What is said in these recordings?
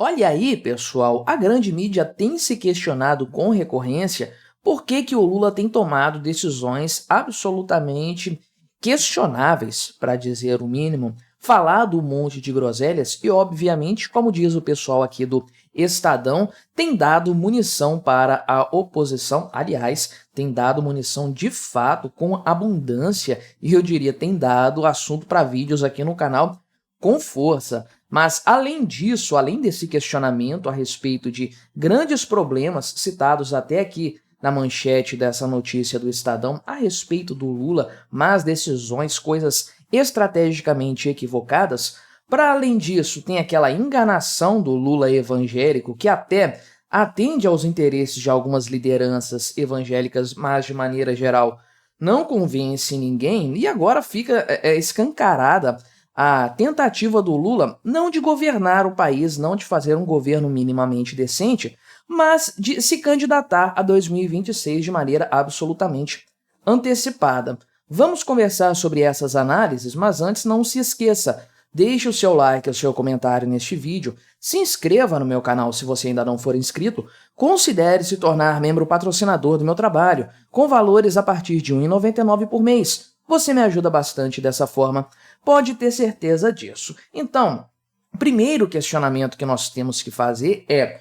Olha aí, pessoal, a grande mídia tem se questionado com recorrência por que que o Lula tem tomado decisões absolutamente questionáveis, para dizer o mínimo, falado um monte de groselhas e, obviamente, como diz o pessoal aqui do Estadão, tem dado munição para a oposição. Aliás, tem dado munição de fato com abundância e eu diria tem dado assunto para vídeos aqui no canal com força. Mas, além disso, além desse questionamento a respeito de grandes problemas citados até aqui na manchete dessa notícia do Estadão a respeito do Lula, más decisões, coisas estrategicamente equivocadas, para além disso, tem aquela enganação do Lula evangélico que até atende aos interesses de algumas lideranças evangélicas, mas de maneira geral não convence ninguém, e agora fica escancarada a tentativa do Lula não de governar o país, não de fazer um governo minimamente decente, mas de se candidatar a 2026 de maneira absolutamente antecipada. Vamos conversar sobre essas análises, mas antes não se esqueça, deixe o seu like e o seu comentário neste vídeo, se inscreva no meu canal se você ainda não for inscrito, considere se tornar membro patrocinador do meu trabalho, com valores a partir de R$ 1,99 por mês. Você me ajuda bastante dessa forma, pode ter certeza disso. Então, o primeiro questionamento que nós temos que fazer é: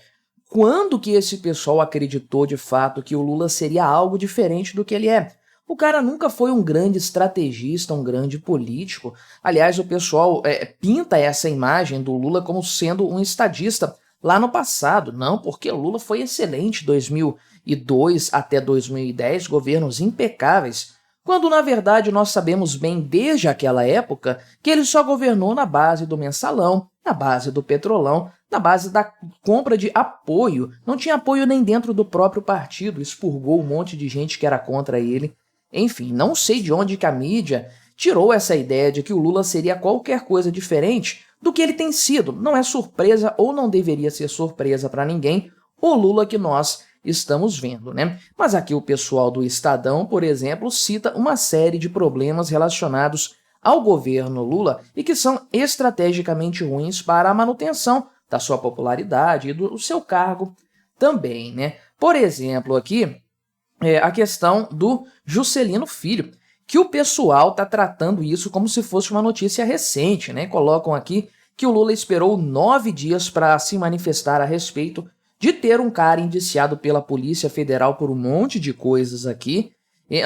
quando que esse pessoal acreditou de fato que o Lula seria algo diferente do que ele é? O cara nunca foi um grande estrategista, um grande político. Aliás, o pessoal pinta essa imagem do Lula como sendo um estadista lá no passado. Não, porque o Lula foi excelente 2002 até 2010, governos impecáveis. Quando, na verdade, nós sabemos bem desde aquela época que ele só governou na base do mensalão, na base do petrolão, na base da compra de apoio. Não tinha apoio nem dentro do próprio partido, expurgou um monte de gente que era contra ele. Enfim, não sei de onde que a mídia tirou essa ideia de que o Lula seria qualquer coisa diferente do que ele tem sido. Não é surpresa ou não deveria ser surpresa para ninguém o Lula que nós estamos vendo, né? Mas aqui o pessoal do Estadão, por exemplo, cita uma série de problemas relacionados ao governo Lula e que são estrategicamente ruins para a manutenção da sua popularidade e do seu cargo também, né? Por exemplo, aqui a questão do Juscelino Filho, que o pessoal está tratando isso como se fosse uma notícia recente, né? Colocam aqui que o Lula esperou 9 dias para se manifestar a respeito de ter um cara indiciado pela Polícia Federal por um monte de coisas aqui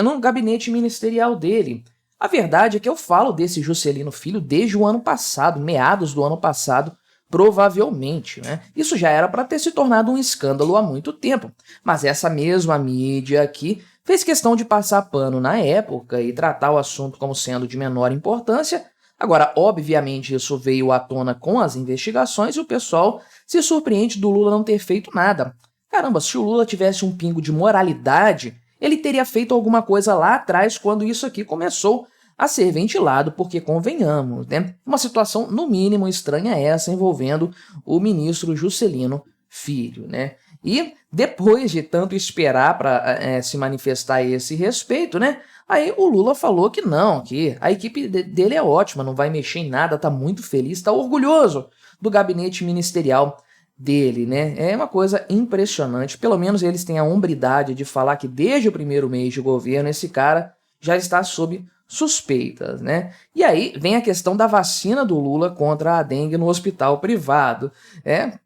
no gabinete ministerial dele. A verdade é que eu falo desse Juscelino Filho desde o ano passado, meados do ano passado, provavelmente, né? Isso já era para ter se tornado um escândalo há muito tempo, mas essa mesma mídia aqui fez questão de passar pano na época e tratar o assunto como sendo de menor importância. Agora, obviamente, isso veio à tona com as investigações e o pessoal se surpreende do Lula não ter feito nada. Caramba, se o Lula tivesse um pingo de moralidade, ele teria feito alguma coisa lá atrás quando isso aqui começou a ser ventilado, porque convenhamos, né? Uma situação no mínimo estranha essa envolvendo o ministro Juscelino Filho, né? E depois de tanto esperar para se manifestar a esse respeito, né? Aí o Lula falou que não, que a equipe dele é ótima, não vai mexer em nada, tá muito feliz, tá orgulhoso do gabinete ministerial dele, né? É uma coisa impressionante, pelo menos eles têm a hombridade de falar que desde o primeiro mês de governo esse cara já está sob suspeitas, né? E aí vem a questão da vacina do Lula contra a dengue no hospital privado.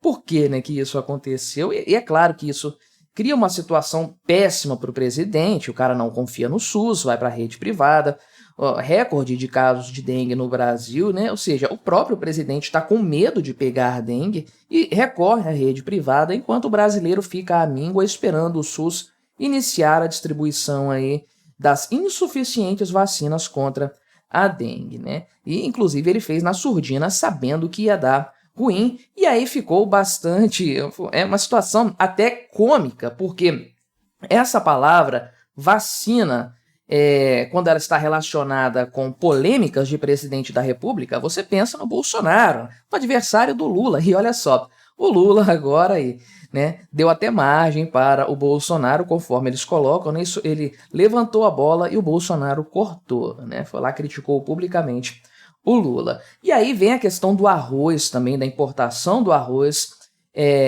Por que, né, que isso aconteceu? E é claro que isso cria uma situação péssima para o presidente, o cara não confia no SUS, vai para a rede privada, recorde de casos de dengue no Brasil, né? Ou seja, o próprio presidente está com medo de pegar dengue e recorre à rede privada, enquanto o brasileiro fica à míngua esperando o SUS iniciar a distribuição aí das insuficientes vacinas contra a dengue, né? E, inclusive, ele fez na surdina sabendo que ia dar ruim, e aí ficou bastante... uma situação até cômica, porque essa palavra, vacina, quando ela está relacionada com polêmicas de presidente da República, você pensa no Bolsonaro, o adversário do Lula, e olha só, o Lula agora aí, né, deu até margem para o Bolsonaro, conforme eles colocam, né, ele levantou a bola e o Bolsonaro cortou, né, foi lá, criticou publicamente o Lula. E aí vem a questão do arroz também, da importação do arroz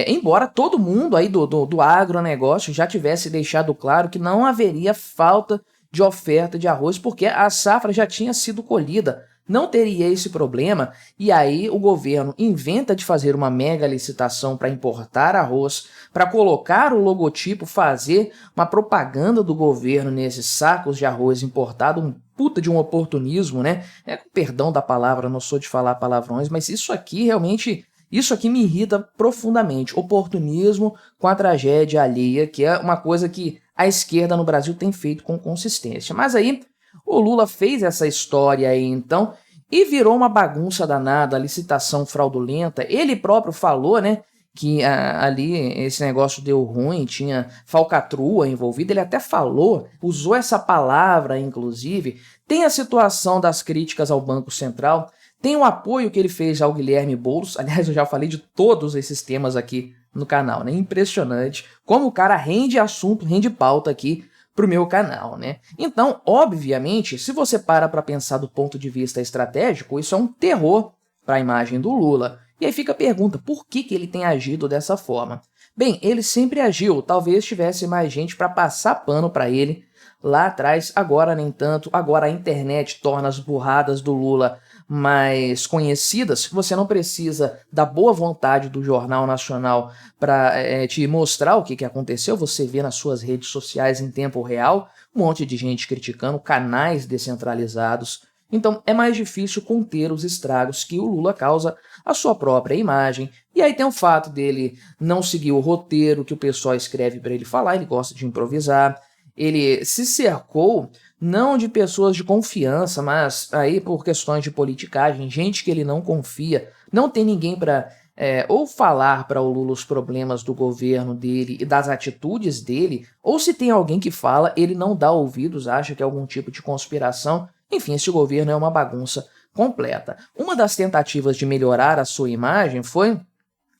embora todo mundo aí do agronegócio já tivesse deixado claro que não haveria falta de oferta de arroz, porque a safra já tinha sido colhida, não teria esse problema, e aí o governo inventa de fazer uma mega licitação para importar arroz, para colocar o logotipo, fazer uma propaganda do governo nesses sacos de arroz importado, um puta de um oportunismo, né? Com perdão da palavra, não sou de falar palavrões, mas isso aqui realmente... Isso aqui me irrita profundamente, oportunismo com a tragédia alheia, que é uma coisa que a esquerda no Brasil tem feito com consistência. Mas aí o Lula fez essa história aí então e virou uma bagunça danada, a licitação fraudulenta. Ele próprio falou, né, que ali esse negócio deu ruim, tinha falcatrua envolvida, ele até falou, usou essa palavra inclusive. Tem a situação das críticas ao Banco Central, tem o apoio que ele fez ao Guilherme Boulos. Aliás, eu já falei de todos esses temas aqui no canal, né? Impressionante como o cara rende assunto, rende pauta aqui pro meu canal, né? Então, obviamente, se você para pensar do ponto de vista estratégico, isso é um terror para a imagem do Lula. E aí fica a pergunta, por que ele tem agido dessa forma? Bem, ele sempre agiu, talvez tivesse mais gente para passar pano para ele lá atrás, agora nem tanto, agora a internet torna as burradas do Lula mais conhecidas, você não precisa da boa vontade do Jornal Nacional para te mostrar o que aconteceu, você vê nas suas redes sociais em tempo real, um monte de gente criticando, canais descentralizados, então é mais difícil conter os estragos que o Lula causa à sua própria imagem, e aí tem o fato dele não seguir o roteiro que o pessoal escreve para ele falar, ele gosta de improvisar, ele se cercou não de pessoas de confiança, mas aí por questões de politicagem, gente que ele não confia, não tem ninguém para ou falar para o Lula os problemas do governo dele e das atitudes dele, ou se tem alguém que fala, ele não dá ouvidos, acha que é algum tipo de conspiração. Enfim, esse governo é uma bagunça completa. Uma das tentativas de melhorar a sua imagem foi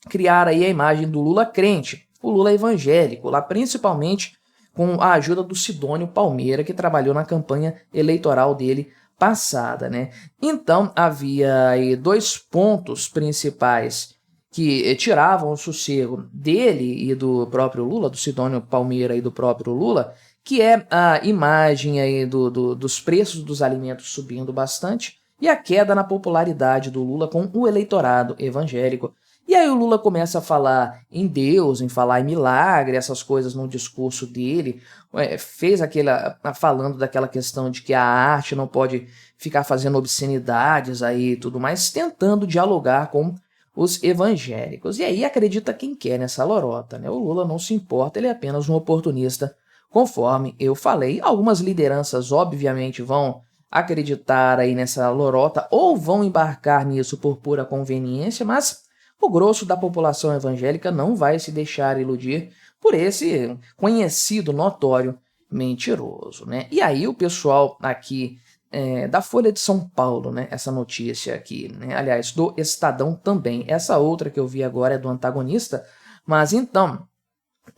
criar aí a imagem do Lula crente, o Lula evangélico, lá principalmente com a ajuda do Sidônio Palmeira, que trabalhou na campanha eleitoral dele passada, né? Então, havia aí dois pontos principais que tiravam o sossego dele e do próprio Lula, do Sidônio Palmeira e do próprio Lula, que é a imagem aí dos preços dos alimentos subindo bastante e a queda na popularidade do Lula com o eleitorado evangélico. E aí o Lula começa a falar em Deus, em falar em milagre, essas coisas no discurso dele, fez falando daquela questão de que a arte não pode ficar fazendo obscenidades aí e tudo mais, tentando dialogar com os evangélicos. E aí acredita quem quer nessa lorota, né? O Lula não se importa, ele é apenas um oportunista, conforme eu falei. Algumas lideranças obviamente vão acreditar aí nessa lorota ou vão embarcar nisso por pura conveniência, mas o grosso da população evangélica não vai se deixar iludir por esse conhecido, notório mentiroso, né? E aí o pessoal aqui da Folha de São Paulo, né? Essa notícia aqui, né? Aliás, do Estadão também. Essa outra que eu vi agora é do Antagonista, mas então,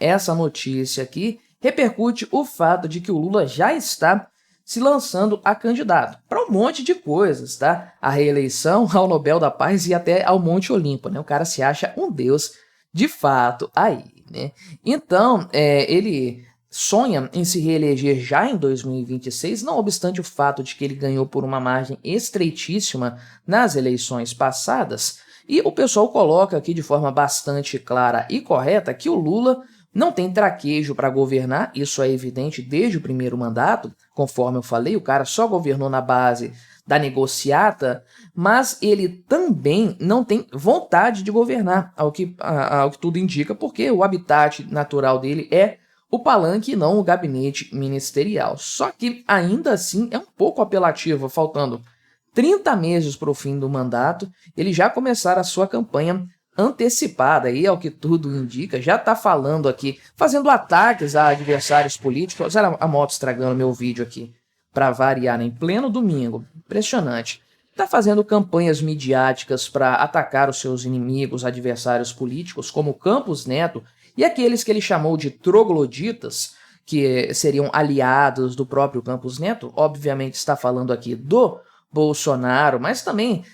essa notícia aqui repercute o fato de que o Lula já está se lançando a candidato para um monte de coisas, tá? A reeleição, ao Nobel da Paz e até ao Monte Olimpo, né? O cara se acha um deus de fato aí, né? Então, ele sonha em se reeleger já em 2026, não obstante o fato de que ele ganhou por uma margem estreitíssima nas eleições passadas, e o pessoal coloca aqui de forma bastante clara e correta que o Lula não tem traquejo para governar, isso é evidente desde o primeiro mandato, conforme eu falei, o cara só governou na base da negociata, mas ele também não tem vontade de governar, ao que tudo indica, porque o habitat natural dele é o palanque e não o gabinete ministerial. Só que ainda assim é um pouco apelativo, faltando 30 meses para o fim do mandato, ele já começar a sua campanha antecipada, aí ao que tudo indica, já está falando aqui, fazendo ataques a adversários políticos. Olha a moto estragando meu vídeo aqui, para variar, né? Em pleno domingo, impressionante. Está fazendo campanhas midiáticas para atacar os seus inimigos, adversários políticos, como Campos Neto e aqueles que ele chamou de trogloditas, que seriam aliados do próprio Campos Neto. Obviamente está falando aqui do Bolsonaro, mas também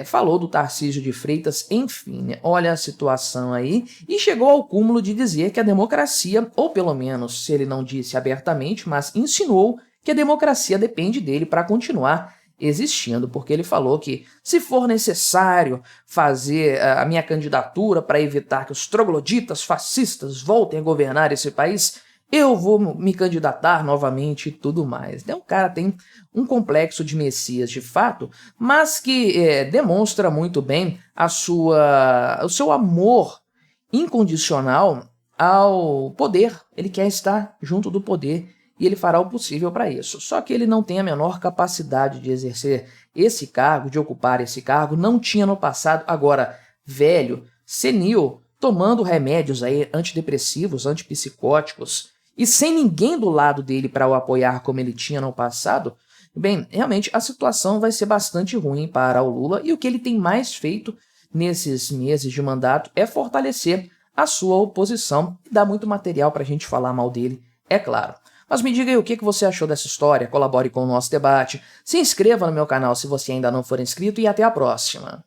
falou do Tarcísio de Freitas, enfim, né? Olha a situação aí, e chegou ao cúmulo de dizer que a democracia, ou pelo menos se ele não disse abertamente, mas insinuou que a democracia depende dele para continuar existindo, porque ele falou que se for necessário fazer a minha candidatura para evitar que os trogloditas fascistas voltem a governar esse país, eu vou me candidatar novamente e tudo mais. O cara tem um complexo de Messias de fato, mas que demonstra muito bem o seu amor incondicional ao poder. Ele quer estar junto do poder e ele fará o possível para isso. Só que ele não tem a menor capacidade de exercer esse cargo, de ocupar esse cargo, não tinha no passado, agora velho, senil, tomando remédios aí antidepressivos, antipsicóticos, e sem ninguém do lado dele para o apoiar como ele tinha no passado, bem, realmente a situação vai ser bastante ruim para o Lula, e o que ele tem mais feito nesses meses de mandato é fortalecer a sua oposição e dar muito material para a gente falar mal dele, é claro. Mas me diga aí o que você achou dessa história, colabore com o nosso debate, se inscreva no meu canal se você ainda não for inscrito e até a próxima.